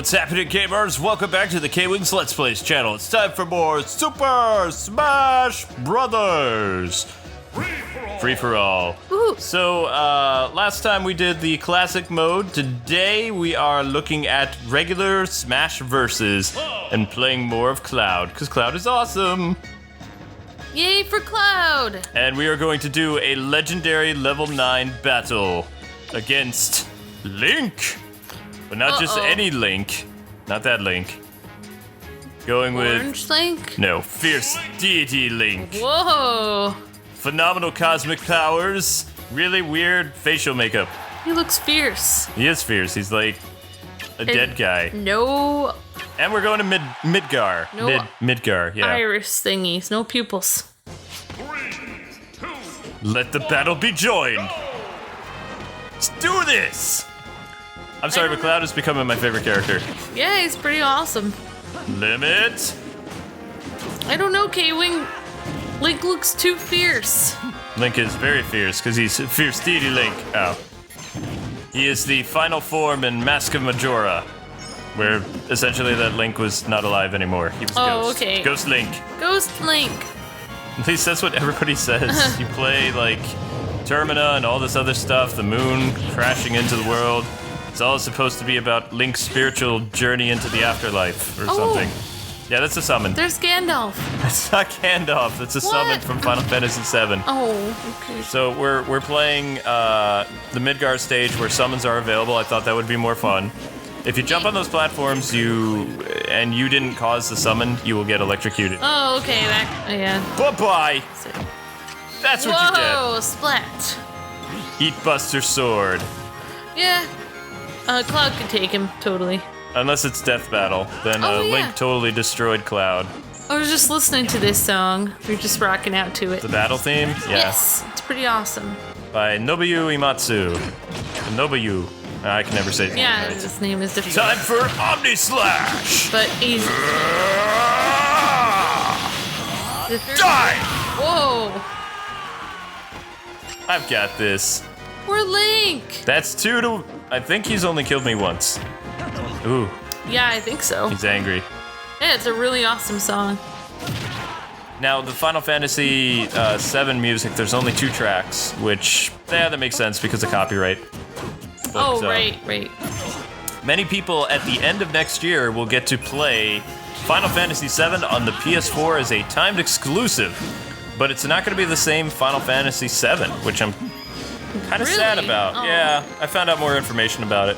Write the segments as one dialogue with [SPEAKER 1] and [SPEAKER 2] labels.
[SPEAKER 1] What's happening, gamers? Welcome back to the KwingsLetsPlays channel. It's time for more Super Smash Brothers. Free for all. So, last time we did the classic mode. Today we are looking at regular Smash Versus and playing more of Cloud, because Cloud is awesome.
[SPEAKER 2] Yay for Cloud!
[SPEAKER 1] And we are going to do a legendary level 9 battle against Link. But not just any Link. Not that Link. Going with...
[SPEAKER 2] Orange Link?
[SPEAKER 1] No, Fierce Deity Link.
[SPEAKER 2] Whoa!
[SPEAKER 1] Phenomenal cosmic powers. Really weird facial makeup.
[SPEAKER 2] He looks fierce.
[SPEAKER 1] He is fierce. He's like a dead guy.
[SPEAKER 2] No...
[SPEAKER 1] And we're going to Midgar.
[SPEAKER 2] No
[SPEAKER 1] Midgar, yeah.
[SPEAKER 2] iris thingies. No pupils.
[SPEAKER 3] 3, 2,
[SPEAKER 1] Let the battle be joined. Let's do this. I'm sorry, but Cloud is becoming my favorite character.
[SPEAKER 2] Yeah, he's pretty awesome.
[SPEAKER 1] Limit.
[SPEAKER 2] I don't know, Kwing. Link looks too fierce.
[SPEAKER 1] Link is very fierce because he's Fierce Deity Link. Oh. He is the final form in Mask of Majora, where essentially that Link was not alive anymore. He was Ghost.
[SPEAKER 2] Okay.
[SPEAKER 1] Ghost Link.
[SPEAKER 2] Ghost Link.
[SPEAKER 1] At least that's what everybody says. You play like Termina and all this other stuff, the moon crashing into the world. It's all supposed to be about Link's spiritual journey into the afterlife or something. Yeah, that's a summon.
[SPEAKER 2] There's Gandalf.
[SPEAKER 1] It's not Gandalf. That's a summon from Final Fantasy VII.
[SPEAKER 2] Oh, okay.
[SPEAKER 1] So we're playing the Midgar stage where summons are available. I thought that would be more fun. If you jump on those platforms, you didn't cause the summon, you will get electrocuted.
[SPEAKER 2] Oh, okay. Yeah.
[SPEAKER 1] Bye-bye. That's what you get.
[SPEAKER 2] Whoa, splat.
[SPEAKER 1] Eat Buster's sword.
[SPEAKER 2] Yeah. Cloud could take him, totally.
[SPEAKER 1] Unless it's Death Battle, then Link totally destroyed Cloud.
[SPEAKER 2] I was just listening to this song. We're just rocking out to it.
[SPEAKER 1] The battle theme? Yeah.
[SPEAKER 2] Yes, it's pretty awesome.
[SPEAKER 1] By Nobuyu Imatsu. Nobuyu. I can never say his name right.
[SPEAKER 2] His name is different.
[SPEAKER 1] Time for Omni Slash!
[SPEAKER 2] But he's...
[SPEAKER 1] Die!
[SPEAKER 2] Whoa!
[SPEAKER 1] I've got this.
[SPEAKER 2] We're Link!
[SPEAKER 1] That's 2 to... I think he's only killed me once. Ooh.
[SPEAKER 2] Yeah, I think so.
[SPEAKER 1] He's angry.
[SPEAKER 2] Yeah, it's a really awesome song.
[SPEAKER 1] Now, the Final Fantasy VII music, there's only 2 tracks, which, yeah, that makes sense because of copyright. But,
[SPEAKER 2] right.
[SPEAKER 1] Many people at the end of next year will get to play Final Fantasy VII on the PS4 as a timed exclusive, but it's not going to be the same Final Fantasy VII, which I'm kind of sad about.
[SPEAKER 2] Oh.
[SPEAKER 1] Yeah, I found out more information about it.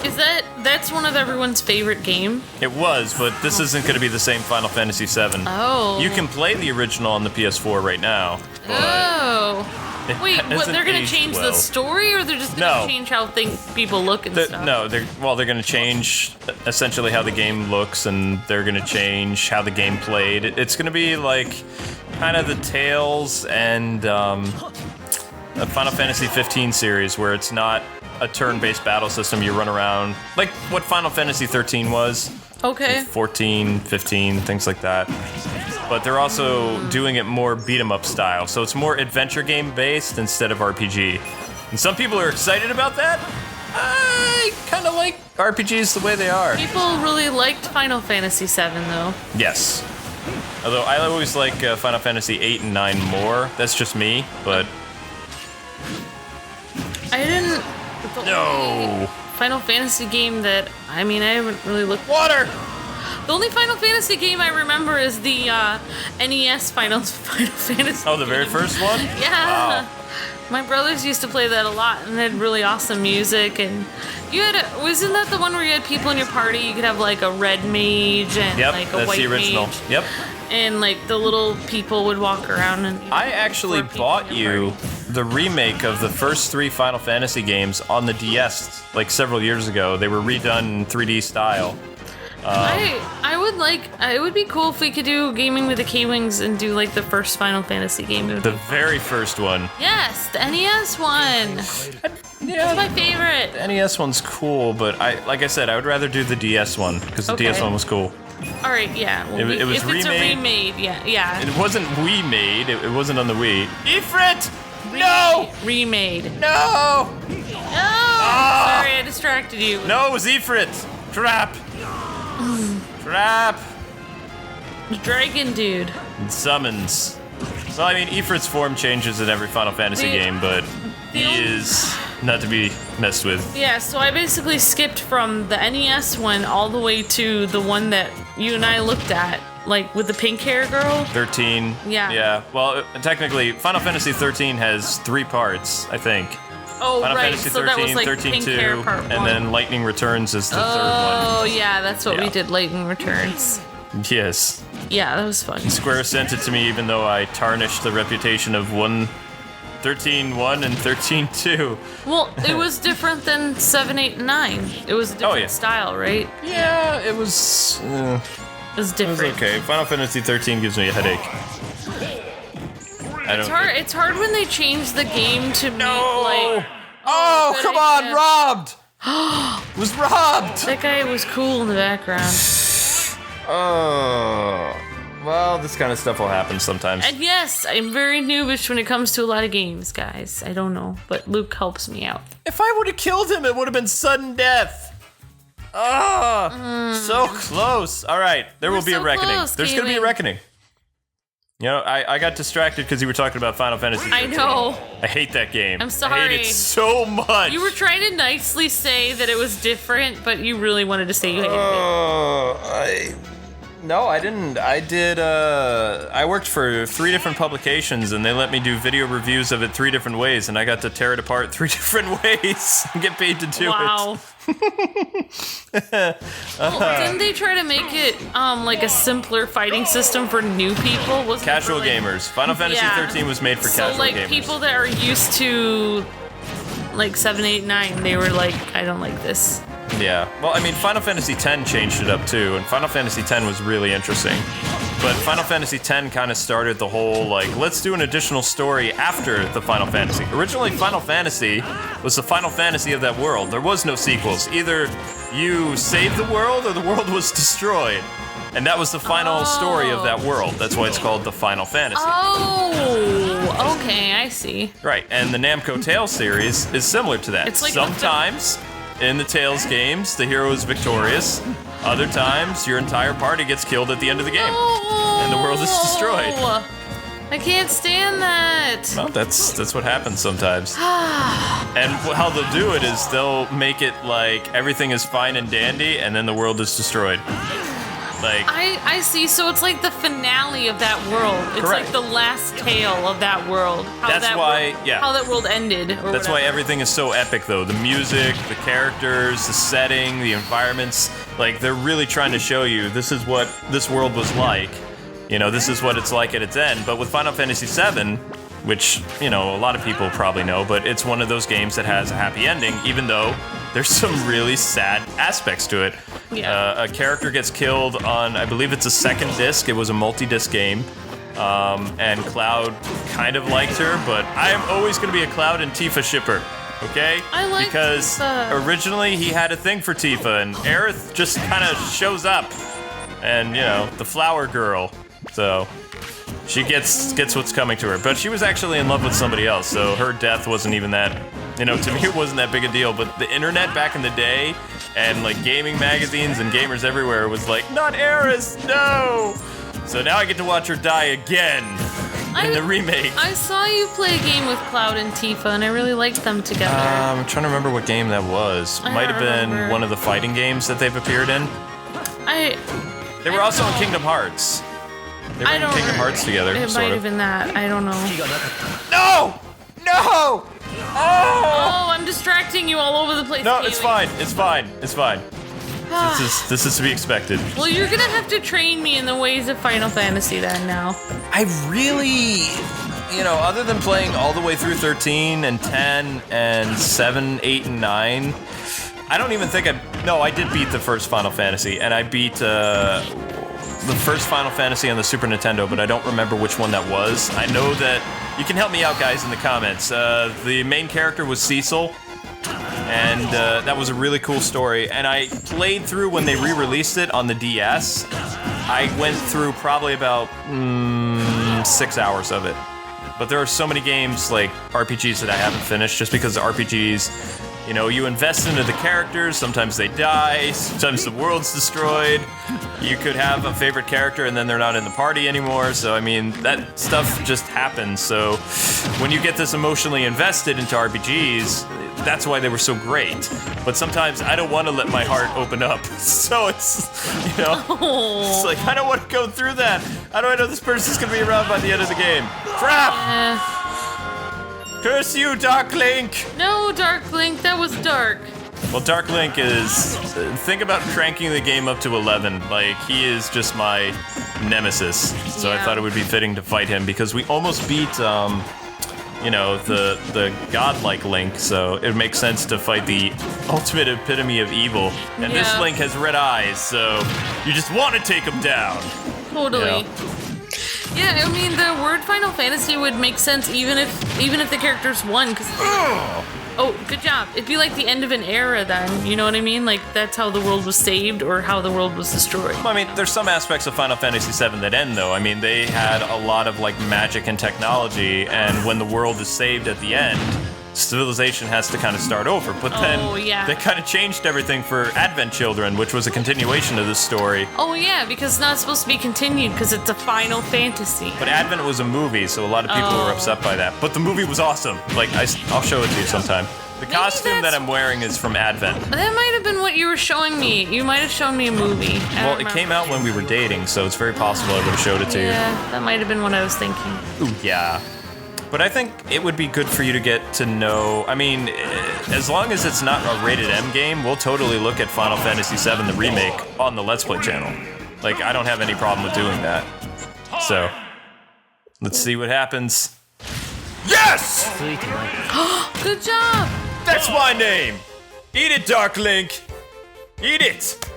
[SPEAKER 2] Is that's one of everyone's favorite game?
[SPEAKER 1] It was, but this isn't going to be the same Final Fantasy VII.
[SPEAKER 2] Oh.
[SPEAKER 1] You can play the original on the PS4 right now.
[SPEAKER 2] Oh. Wait, what, they're going to change the story, or they're just going to change how people look and stuff?
[SPEAKER 1] No, they're going to change essentially how the game looks, and they're going to change how the game played. It's going to be like kind of the Tales and a Final Fantasy 15 series, where it's not a turn-based battle system. You run around like what Final Fantasy 13 was.
[SPEAKER 2] Okay.
[SPEAKER 1] 14, 15, things like that. But they're also doing it more beat-em-up style, so it's more adventure game-based instead of RPG. And some people are excited about that. I kind of like RPGs the way they are.
[SPEAKER 2] People really liked Final Fantasy VII, though.
[SPEAKER 1] Yes. Although I always like Final Fantasy 8 and 9 more. That's just me, but...
[SPEAKER 2] I didn't...
[SPEAKER 1] No!
[SPEAKER 2] Final Fantasy game that... I haven't really looked...
[SPEAKER 1] Water!
[SPEAKER 2] The only Final Fantasy game I remember is the NES Final Fantasy.
[SPEAKER 1] Oh, the very first one?
[SPEAKER 2] Yeah.
[SPEAKER 1] Wow.
[SPEAKER 2] My brothers used to play that a lot, and they had really awesome music. And you had wasn't that the one where you had people in your party? You could have like a red mage and like a white mage. Yep, that's the original. Yep. And like the little people would walk around and.
[SPEAKER 1] I actually bought you the remake of the first 3 Final Fantasy games on the DS like several years ago. They were redone in 3D style.
[SPEAKER 2] It would be cool if we could do gaming with the Kwings and do like the first Final Fantasy game.
[SPEAKER 1] The very first one.
[SPEAKER 2] Yes, the NES one.
[SPEAKER 1] Yeah,
[SPEAKER 2] that's my favorite.
[SPEAKER 1] The NES one's cool, but like I said, I would rather do the DS one because the DS one was cool.
[SPEAKER 2] All right, yeah. Well,
[SPEAKER 1] it was
[SPEAKER 2] if
[SPEAKER 1] remade.
[SPEAKER 2] It's a remade, yeah.
[SPEAKER 1] It wasn't Wii made. It wasn't on the Wii. Ifrit! No!
[SPEAKER 2] Remade.
[SPEAKER 1] No!
[SPEAKER 2] Oh! Sorry, I distracted you.
[SPEAKER 1] No, it was Ifrit. Trap! Trap!
[SPEAKER 2] Dragon dude.
[SPEAKER 1] And summons. Well, I mean, Ifrit's form changes in every Final Fantasy game, but he is not to be messed with.
[SPEAKER 2] Yeah, so I basically skipped from the NES one all the way to the one that you and I looked at, like with the pink hair girl.
[SPEAKER 1] 13.
[SPEAKER 2] Yeah.
[SPEAKER 1] Yeah. Well, technically, Final Fantasy 13 has 3 parts, I think.
[SPEAKER 2] Oh,
[SPEAKER 1] Final
[SPEAKER 2] right.
[SPEAKER 1] Fantasy
[SPEAKER 2] So
[SPEAKER 1] 13,
[SPEAKER 2] that was like
[SPEAKER 1] 13
[SPEAKER 2] pink
[SPEAKER 1] 2,
[SPEAKER 2] hair part 1.
[SPEAKER 1] and then Lightning Returns is the third one.
[SPEAKER 2] Oh, yeah, that's what we did, Lightning Returns.
[SPEAKER 1] Yes.
[SPEAKER 2] Yeah, that was fun.
[SPEAKER 1] Square sent it to me even though I tarnished the reputation of 13-1 and 13-2.
[SPEAKER 2] Well, it was different than 7, 8, and 9. It was a different style, right?
[SPEAKER 1] Yeah, it was...
[SPEAKER 2] It was different.
[SPEAKER 1] It was okay. Final Fantasy 13 gives me a headache.
[SPEAKER 2] It's hard when they change the game to make, like...
[SPEAKER 1] Oh, come on, robbed! It was robbed!
[SPEAKER 2] That guy was cool in the background.
[SPEAKER 1] Oh, well, this kind of stuff will happen sometimes.
[SPEAKER 2] And yes, I'm very noobish when it comes to a lot of games, guys. I don't know, but Luke helps me out.
[SPEAKER 1] If I would have killed him, it would have been sudden death. Oh, so close. All right, there will be a reckoning. There's going to be a reckoning. You know, I got distracted because you were talking about Final Fantasy 13.
[SPEAKER 2] I know.
[SPEAKER 1] I hate that game.
[SPEAKER 2] I'm sorry.
[SPEAKER 1] I hate it so much.
[SPEAKER 2] You were trying to nicely say that it was different, but you really wanted to say you hated it.
[SPEAKER 1] No, I didn't. I worked for 3 different publications, and they let me do video reviews of it 3 different ways, and I got to tear it apart 3 different ways and get paid to do it.
[SPEAKER 2] Wow. Well, didn't they try to make it like a simpler fighting system for new people? Wasn't
[SPEAKER 1] casual
[SPEAKER 2] it for, like,
[SPEAKER 1] gamers. Final Fantasy 13 was made for casual gamers. So, like,
[SPEAKER 2] people that are used to, like, 7, 8, 9, they were like, I don't like this.
[SPEAKER 1] Yeah. Well, I mean, Final Fantasy X changed it up, too, and Final Fantasy X was really interesting. But Final Fantasy X kind of started the whole, like, let's do an additional story after the Final Fantasy. Originally, Final Fantasy was the Final Fantasy of that world. There was no sequels. Either you saved the world or the world was destroyed. And that was the final story of that world. That's why it's called the Final Fantasy.
[SPEAKER 2] Oh, okay, I see.
[SPEAKER 1] Right, and the Namco Tales series is similar to that.
[SPEAKER 2] It's like
[SPEAKER 1] sometimes in the Tales games, the hero is victorious. Other times, your entire party gets killed at the end of the game. And the world is destroyed.
[SPEAKER 2] I can't stand that.
[SPEAKER 1] Well, that's what happens sometimes. And how they'll do it is they'll make it like everything is fine and dandy, and then the world is destroyed. Like
[SPEAKER 2] I see. So it's like the finale of that world. It's
[SPEAKER 1] correct.
[SPEAKER 2] like the last tale of that world. How
[SPEAKER 1] that's
[SPEAKER 2] that
[SPEAKER 1] why,
[SPEAKER 2] world,
[SPEAKER 1] yeah.
[SPEAKER 2] How that world ended.
[SPEAKER 1] That's why everything is so epic, though. The music, the characters, the setting, the environments. Like, they're really trying to show you this is what this world was like. You know, this is what it's like at its end. But with Final Fantasy VII, which, you know, a lot of people probably know, but it's one of those games that has a happy ending, even though there's some really sad aspects to it.
[SPEAKER 2] Yeah.
[SPEAKER 1] A character gets killed on, I believe it's a second disc. It was a multi-disc game. And Cloud kind of liked her, but I am always going to be a Cloud and Tifa shipper. Okay?
[SPEAKER 2] I like
[SPEAKER 1] because
[SPEAKER 2] Tifa.
[SPEAKER 1] Originally he had a thing for Tifa, and Aerith just kind of shows up. And, you know, the flower girl. So she gets what's coming to her. But she was actually in love with somebody else, so her death wasn't even that, you know, to me it wasn't that big a deal. But the internet back in the day, and like gaming magazines and gamers everywhere was like, not Aerith, no! So now I get to watch her die again in the remake.
[SPEAKER 2] I saw you play a game with Cloud and Tifa, and I really liked them together.
[SPEAKER 1] I'm trying to remember what game that was. Might have been one of the fighting games that they've appeared in. They were also in Kingdom Hearts. They were in Kingdom Hearts together.
[SPEAKER 2] It might have been that. I don't know.
[SPEAKER 1] No! No!
[SPEAKER 2] Oh, I'm distracting you all over the place.
[SPEAKER 1] No, it's fine. It's fine. It's fine. This is to be expected.
[SPEAKER 2] Well, you're gonna have to train me in the ways of Final Fantasy then now.
[SPEAKER 1] I really, you know, other than playing all the way through 13 and 10 and 7, 8, and 9, I don't even think I did beat the first Final Fantasy, and I beat the first Final Fantasy on the Super Nintendo, but I don't remember which one that was. I know that, you can help me out, guys, in the comments. The main character was Cecil, and that was a really cool story, and I played through when they re-released it on the DS. I went through probably about 6 hours of it. But there are so many games, like RPGs, that I haven't finished, just because the RPGs You know, you invest into the characters, sometimes they die, sometimes the world's destroyed. You could have a favorite character and then they're not in the party anymore, so I mean, that stuff just happens. So when you get this emotionally invested into RPGs, that's why they were so great. But sometimes I don't want to let my heart open up. So it's, you know, it's like, I don't want to go through that. How do I know this person's going to be around by the end of the game? Crap! Curse you, Dark Link!
[SPEAKER 2] No, Dark Link, that was dark.
[SPEAKER 1] Well, Dark Link is... think about cranking the game up to 11. Like, he is just my nemesis. So I thought it would be fitting to fight him because we almost beat, you know, the godlike Link, so it makes sense to fight the ultimate epitome of evil. And this Link has red eyes, so you just want to take him down.
[SPEAKER 2] Totally.
[SPEAKER 1] You know?
[SPEAKER 2] Yeah, I mean, the word Final Fantasy would make sense even if the characters won, because... Oh, good job. It'd be like the end of an era then, you know what I mean? Like, that's how the world was saved or how the world was destroyed.
[SPEAKER 1] Well, I mean, there's some aspects of Final Fantasy VII that end, though. I mean, they had a lot of, like, magic and technology, and when the world is saved at the end, civilization has to kind of start over. But then they kind of changed everything for Advent Children, which was a continuation of this story.
[SPEAKER 2] Oh, yeah, because it's not supposed to be continued because it's a Final Fantasy.
[SPEAKER 1] But Advent was a movie, so a lot of people were upset by that. But the movie was awesome. Like, I'll show it to you sometime. The costume that I'm wearing is from Advent.
[SPEAKER 2] That might have been what you were showing me. You might have shown me a movie.
[SPEAKER 1] Well, it came out when we were dating, so it's very possible I would have showed it to you.
[SPEAKER 2] Yeah, that might have been what I was thinking.
[SPEAKER 1] Ooh, yeah. But I think it would be good for you to get to know... I mean, as long as it's not a rated M game, we'll totally look at Final Fantasy VII, the remake, on the Let's Play channel. Like, I don't have any problem with doing that. So, let's see what happens. Yes!
[SPEAKER 2] Good job!
[SPEAKER 1] That's my name! Eat it, Dark Link! Eat it!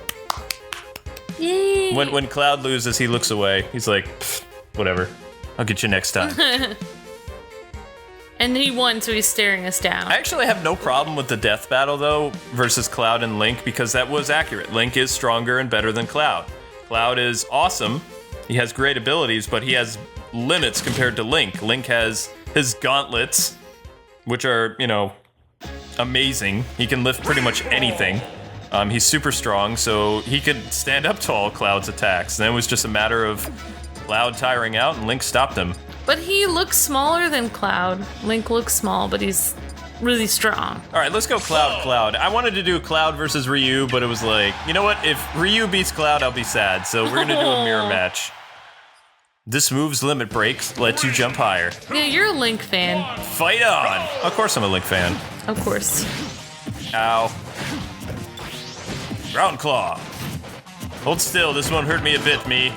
[SPEAKER 2] Yay!
[SPEAKER 1] When Cloud loses, he looks away. He's like, whatever. I'll get you next time.
[SPEAKER 2] And he won, so he's staring us down.
[SPEAKER 1] I actually have no problem with the death battle, though, versus Cloud and Link, because that was accurate. Link is stronger and better than Cloud. Cloud is awesome. He has great abilities, but he has limits compared to Link. Link has his gauntlets, which are, you know, amazing. He can lift pretty much anything. He's super strong, so he could stand up to all Cloud's attacks. And then it was just a matter of Cloud tiring out, and Link stopped him.
[SPEAKER 2] But he looks smaller than Cloud. Link looks small, but he's really strong.
[SPEAKER 1] All right, let's go Cloud. I wanted to do Cloud versus Ryu, but it was like, you know what? If Ryu beats Cloud, I'll be sad. So we're gonna do a mirror match. This move's limit breaks lets you jump higher.
[SPEAKER 2] Yeah, you're a Link fan.
[SPEAKER 1] Fight on! Of course I'm a Link fan.
[SPEAKER 2] Of course.
[SPEAKER 1] Ow. Ground Claw. Hold still, this won't hurt me a bit, me.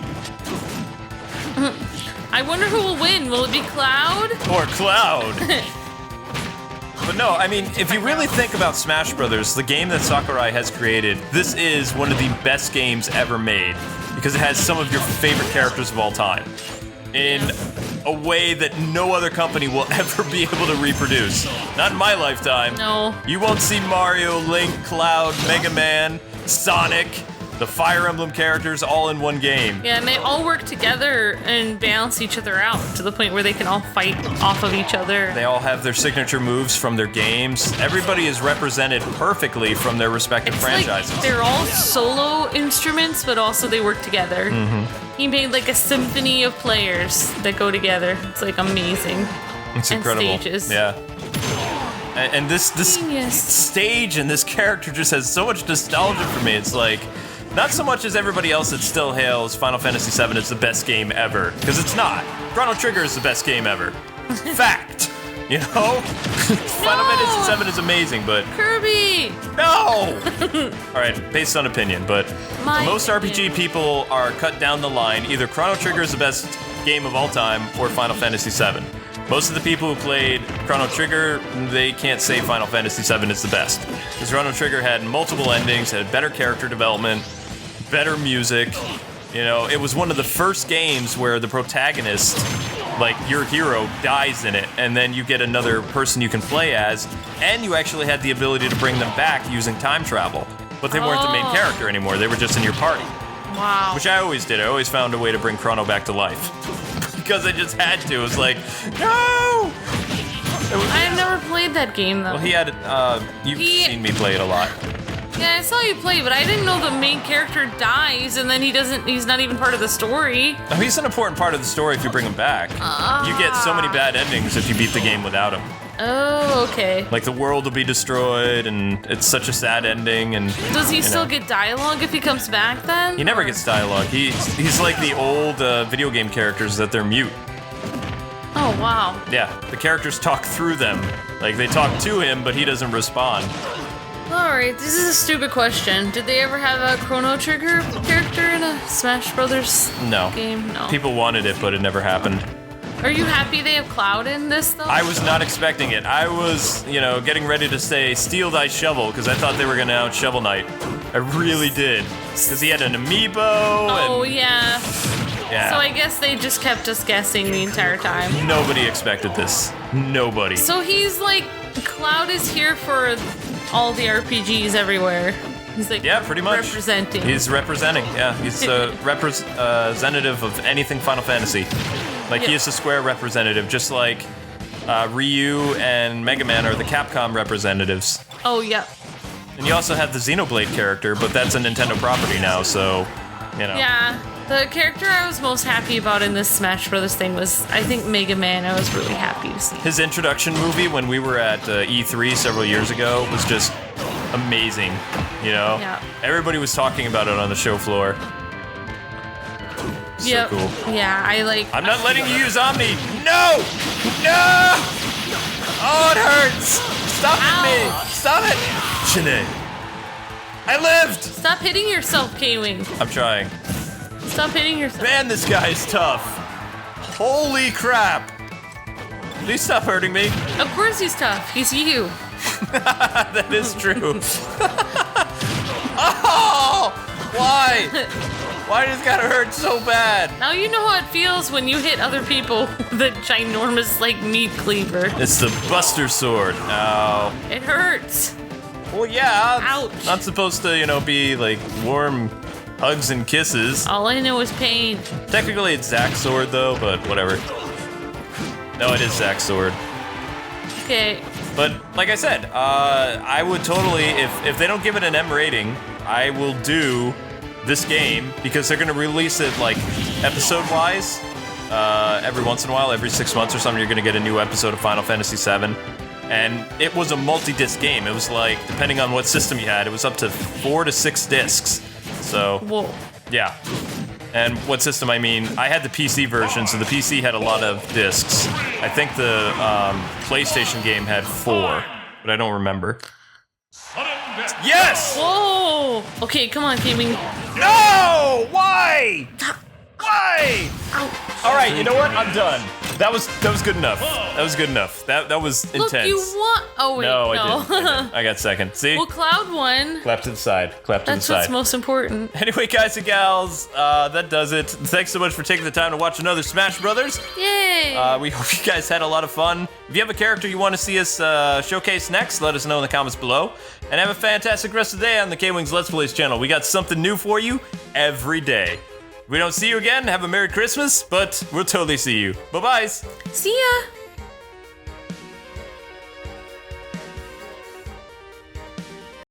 [SPEAKER 2] I wonder who will win. Will it be Cloud?
[SPEAKER 1] Or Cloud. But no, I mean, if you really think about Smash Brothers, the game that Sakurai has created, this is one of the best games ever made because it has some of your favorite characters of all time in a way that no other company will ever be able to reproduce. Not in my lifetime.
[SPEAKER 2] No.
[SPEAKER 1] You won't see Mario, Link, Cloud, Mega Man, Sonic, the Fire Emblem characters all in one game.
[SPEAKER 2] Yeah, and they all work together and balance each other out to the point where they can all fight off of each other.
[SPEAKER 1] They all have their signature moves from their games. Everybody is represented perfectly from their respective franchises.
[SPEAKER 2] Like they're all solo instruments, but also they work together. Mm-hmm. He made like a symphony of players that go together. It's like amazing.
[SPEAKER 1] It's incredible.
[SPEAKER 2] And stages.
[SPEAKER 1] Yeah. And this stage and this character just has so much nostalgia for me. It's like, not so much as everybody else that still hails Final Fantasy VII is the best game ever, because it's not. Chrono Trigger is the best game ever. Fact. You know? Final Fantasy VII is amazing, but...
[SPEAKER 2] Kirby!
[SPEAKER 1] No! Alright, based on opinion, but most RPG people are cut down the line. Either Chrono Trigger is the best game of all time, or Final Fantasy VII. Most of the people who played Chrono Trigger, they can't say Final Fantasy VII is the best. Because Chrono Trigger had multiple endings, had better character development, better music. You know, it was one of the first games where the protagonist, like your hero, dies in it, and then you get another person you can play as, and you actually had the ability to bring them back using time travel. But they weren't the main character anymore, they were just in your party.
[SPEAKER 2] Wow.
[SPEAKER 1] Which I always did. I always found a way to bring Chrono back to life. Because I just had to. It was like, no!
[SPEAKER 2] I never played that game though.
[SPEAKER 1] Well, he had you've seen me play it a lot.
[SPEAKER 2] Yeah, I saw you play, but I didn't know the main character dies and then he's not even part of the story.
[SPEAKER 1] Oh, he's an important part of the story if you bring him back. You get so many bad endings if you beat the game without him.
[SPEAKER 2] Oh, okay.
[SPEAKER 1] Like the world will be destroyed and it's such a sad ending and
[SPEAKER 2] does he still get dialogue if he comes back then?
[SPEAKER 1] He never gets dialogue. He's like the old video game characters that they're mute.
[SPEAKER 2] Oh, wow.
[SPEAKER 1] Yeah, the characters talk through them. Like they talk to him, but he doesn't respond.
[SPEAKER 2] Alright, this is a stupid question. Did they ever have a Chrono Trigger character in a Smash Brothers game? No.
[SPEAKER 1] People wanted it, but it never happened.
[SPEAKER 2] Are you happy they have Cloud in this, though?
[SPEAKER 1] I was not expecting it. I was, getting ready to say, steal thy shovel, because I thought they were going to out Shovel Knight. I really did. Because he had an amiibo.
[SPEAKER 2] Oh, yeah.
[SPEAKER 1] Yeah.
[SPEAKER 2] So I guess they just kept us guessing the entire time.
[SPEAKER 1] Nobody expected this. Nobody.
[SPEAKER 2] So he's like, Cloud is here for all the RPGs everywhere. He's like,
[SPEAKER 1] pretty much.
[SPEAKER 2] Representing.
[SPEAKER 1] He's representing, yeah. He's a representative of anything Final Fantasy. Like, he is the Square representative, just like Ryu and Mega Man are the Capcom representatives.
[SPEAKER 2] Oh, yeah.
[SPEAKER 1] And you also have the Xenoblade character, but that's a Nintendo property now, so,
[SPEAKER 2] Yeah, the character I was most happy about in this Smash Brothers thing was, I think, Mega Man. I was really happy to see.
[SPEAKER 1] His introduction movie when we were at E3 several years ago was just amazing,
[SPEAKER 2] Yeah.
[SPEAKER 1] Everybody was talking about it on the show floor. So cool.
[SPEAKER 2] Yeah,
[SPEAKER 1] I'm not letting you use Omni! No! No! Oh, it hurts! Stop it, me! Stop it! Shanae. I lived!
[SPEAKER 2] Stop hitting yourself, Kwings.
[SPEAKER 1] I'm trying.
[SPEAKER 2] Stop hitting yourself.
[SPEAKER 1] Man, this guy's tough. Holy crap. Please stop hurting me.
[SPEAKER 2] Of course he's tough. He's you.
[SPEAKER 1] That is true. Oh! Why? Why does it gotta hurt so bad?
[SPEAKER 2] Now you know how it feels when you hit other people with a ginormous, meat cleaver.
[SPEAKER 1] It's the Buster Sword. Ow.
[SPEAKER 2] It hurts.
[SPEAKER 1] Well, yeah.
[SPEAKER 2] Ouch.
[SPEAKER 1] Not supposed to, be warm hugs and kisses.
[SPEAKER 2] All I know is pain.
[SPEAKER 1] Technically, it's Zack's sword, though, but whatever. No, it is Zack's sword.
[SPEAKER 2] Okay.
[SPEAKER 1] But, like I said, I would totally, if they don't give it an M rating, I will do this game, because they're gonna release it, episode-wise. Every once in a while, every 6 months or something, you're gonna get a new episode of Final Fantasy VII. And it was a multi-disc game. It was depending on what system you had, it was up to 4 to 6 discs. So,
[SPEAKER 2] whoa.
[SPEAKER 1] Yeah. And what system I mean, I had the PC version, so the PC had a lot of discs. I think the PlayStation game had 4, but I don't remember. Yes!
[SPEAKER 2] Whoa! Okay, come on, Kwings.
[SPEAKER 1] No! Why? Why? All right, you know what? I'm done. That was good enough. That was good enough. That was intense.
[SPEAKER 2] Look, you want? Oh wait,
[SPEAKER 1] no. I didn't. I got second. See?
[SPEAKER 2] Well, Cloud won.
[SPEAKER 1] Clap to the side. Clap to the side.
[SPEAKER 2] That's what's most important.
[SPEAKER 1] Anyway, guys and gals, that does it. Thanks so much for taking the time to watch another Smash Brothers.
[SPEAKER 2] Yay!
[SPEAKER 1] We hope you guys had a lot of fun. If you have a character you want to see us showcase next, let us know in the comments below. And have a fantastic rest of the day on the Kwings Let's Plays channel. We got something new for you every day. If we don't see you again, have a Merry Christmas, but we'll totally see you. Bye-bye.
[SPEAKER 2] See ya!